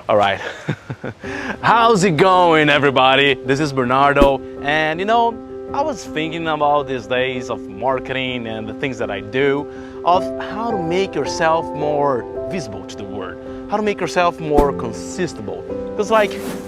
All right. How's it going, everybody? This is Bernardo, and I was thinking about these days of marketing and the things that I do, of how to make yourself more visible to the world, how to make yourself more consistent. Because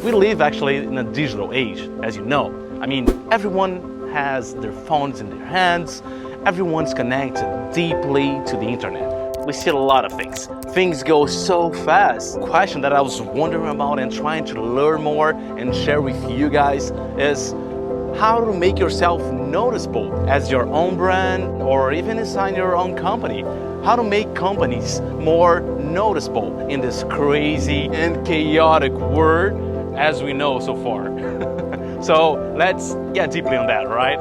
we live actually in a digital age, as you know. I mean, everyone has their phones in their hands, everyone's connected deeply to the internet. We see a lot of things. Things go so fast. The question that I was wondering about and trying to learn more and share with you guys is how to make yourself noticeable as your own brand or even inside your own company. How to make companies more noticeable in this crazy and chaotic world as we know so far. So let's get deeply on that, right?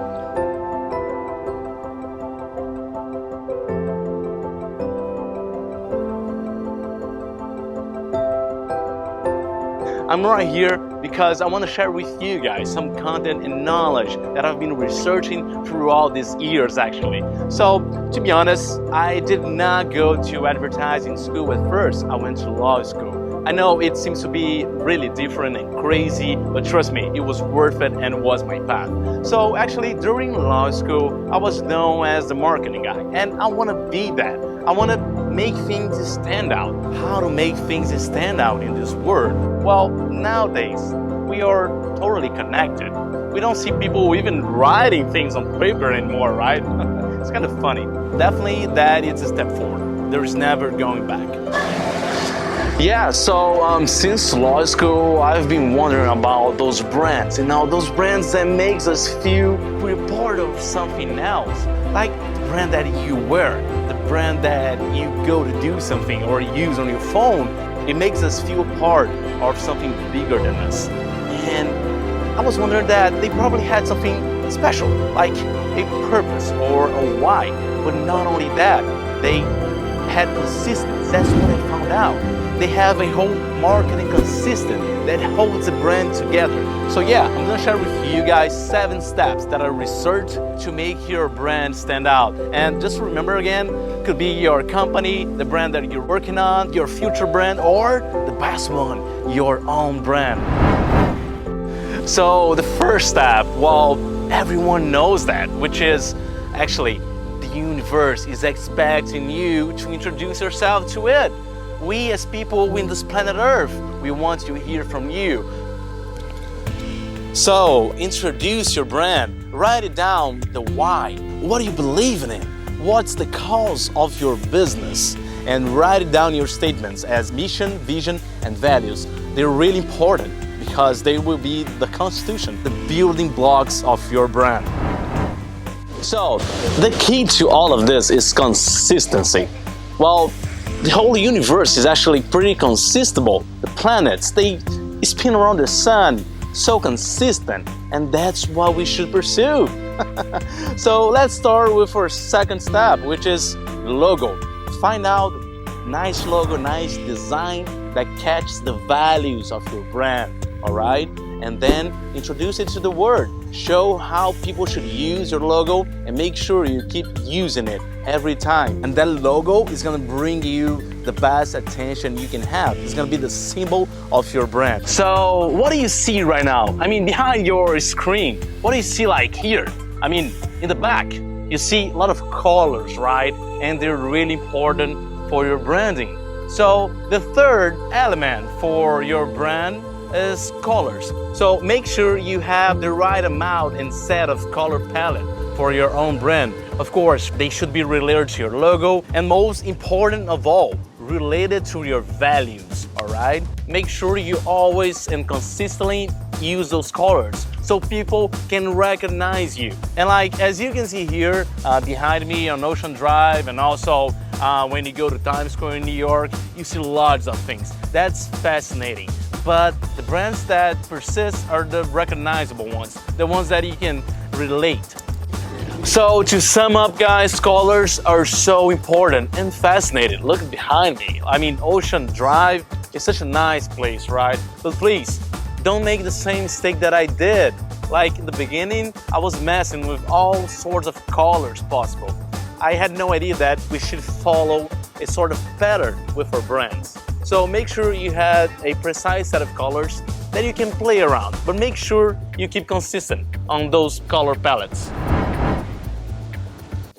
I'm right here because I want to share with you guys some content and knowledge that I've been researching throughout these years actually. So to be honest, I did not go to advertising school at first. I went to law school. I know it seems to be really different and crazy, but trust me, it was worth it and was my path. So actually during law school, I was known as the marketing guy, and I want to be that. I want to make things stand out. How to make things stand out in this world? Well, nowadays, we are totally connected. We don't see people even writing things on paper anymore, right? It's kind of funny. Definitely that is a step forward. There is never going back. Yeah, so since law school, I've been wondering about those brands, those brands that makes us feel we're part of something else. Like the brand that you wear, the brand that you go to do something or use on your phone. It makes us feel part of something bigger than us. And I was wondering that they probably had something special, like a purpose or a why. But not only that, they had consistency. That's what I found out. They have a whole marketing consistent that holds the brand together. So yeah, I'm gonna share with you guys 7 steps that I researched to make your brand stand out. And just remember again, could be your company, the brand that you're working on, your future brand, or the best one, your own brand. So the first step, well, everyone knows that, which is actually the universe is expecting you to introduce yourself to it. We as people in this planet Earth, we want to hear from you. So introduce your brand, write it down, the why. What do you believe in it? What's the cause of your business? And write it down your statements as mission, vision, and values. They're really important because they will be the constitution, the building blocks of your brand. So the key to all of this is consistency. Well, the whole universe is actually pretty consistent. The planets, they spin around the sun, so consistent, and that's what we should pursue. So let's start with our second step, which is logo. Find out nice logo, nice design that catches the values of your brand, all right? And then introduce it to the world. Show how people should use your logo and make sure you keep using it every time. And that logo is gonna bring you the best attention you can have. It's gonna be the symbol of your brand. So what do you see right now? I mean, behind your screen, what do you see like here? I mean, in the back, you see a lot of colors, right? And they're really important for your branding. So the third element for your brand is colors. So make sure you have the right amount and set of color palette for your own brand. Of course, they should be related to your logo, and most important of all, related to your values, all right? Make sure you always and consistently use those colors so people can recognize you. And as you can see here behind me on Ocean Drive, and also when you go to Times Square in New York, you see lots of things. That's fascinating. But the brands that persist are the recognizable ones, the ones that you can relate. So to sum up, guys, colors are so important and fascinating. Look behind me. I mean, Ocean Drive is such a nice place, right? But please, don't make the same mistake that I did. Like in the beginning, I was messing with all sorts of colors possible. I had no idea that we should follow a sort of pattern with our brands. So make sure you have a precise set of colors that you can play around, but make sure you keep consistent on those color palettes.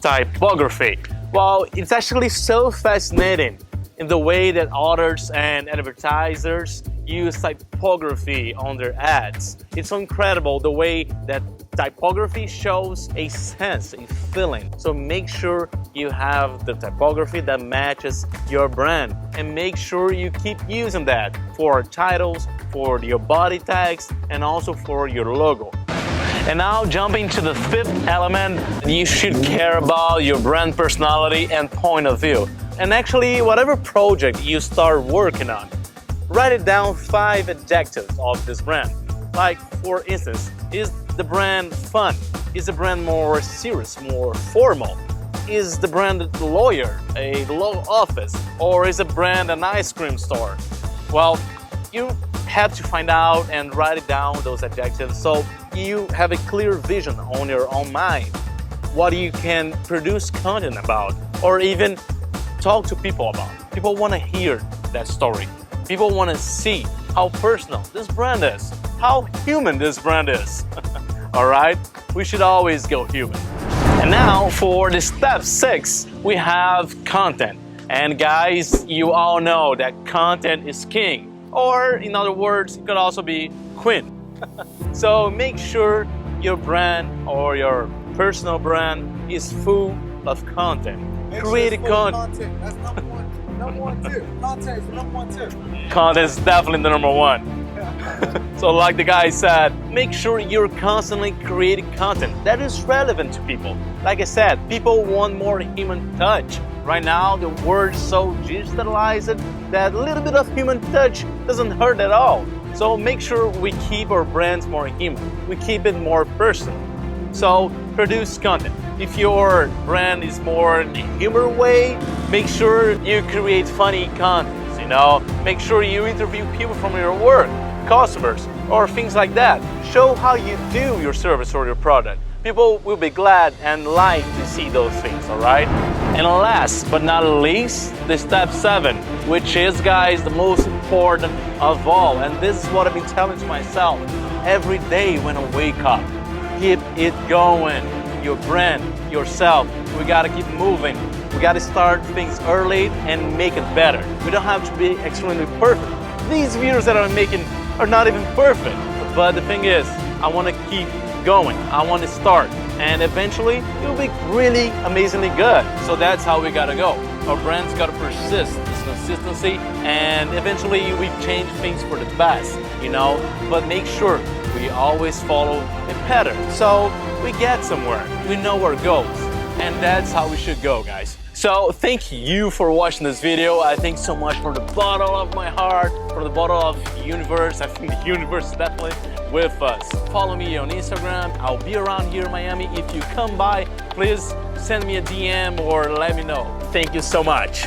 Typography. Well, it's actually so fascinating in the way that authors and advertisers use typography on their ads. It's so incredible the way that typography shows a sense, a feeling. So make sure you have the typography that matches your brand, and make sure you keep using that for titles, for your body tags, and also for your logo. And now jumping to the fifth element, you should care about your brand personality and point of view. And actually, whatever project you start working on, write it down 5 adjectives of this brand. Like, for instance, is the brand fun? Is the brand more serious, more formal? Is the brand a lawyer, a law office? Or is the brand an ice cream store? Well, you have to find out and write it down, those adjectives, so you have a clear vision on your own mind what you can produce content about, or even talk to people about. People want to hear that story. People want to see how personal this brand is, how human this brand is. Alright? We should always go human. And now for the step 6, we have content. And guys, you all know that content is king. Or in other words, it could also be queen. So make sure your brand or your personal brand is full of content. Create content. That's number one. Number one, too. Content is number one, too. Content is definitely the number one. So like the guy said, make sure you're constantly creating content that is relevant to people. Like I said, people want more human touch. Right now, the world is so digitalized that a little bit of human touch doesn't hurt at all. So make sure we keep our brands more human. We keep it more personal. So produce content. If your brand is more in a humor way, make sure you create funny content, you know? Make sure you interview people from your work, customers, or things like that. Show how you do your service or your product. People will be glad and like to see those things, alright? And last but not least, the step 7, which is, guys, the most important of all. And this is what I've been telling to myself every day when I wake up. Keep it going. Your brand, yourself, we gotta keep moving. We gotta start things early and make it better. We don't have to be extremely perfect. These videos that I'm making are not even perfect. But the thing is, I wanna keep going. I want to start, and eventually it will be really amazingly good. So that's how we gotta go. Our brand's gotta persist, this consistency, and eventually we change things for the best, you know. But make sure we always follow a pattern so we get somewhere. We know our goals, and that's how we should go, guys. So thank you for watching this video. I thank so much from the bottom of my heart, from the bottom of the universe. I think the universe is definitely with us. Follow me on Instagram. I'll be around here in Miami. If you come by, please send me a DM or let me know. Thank you so much.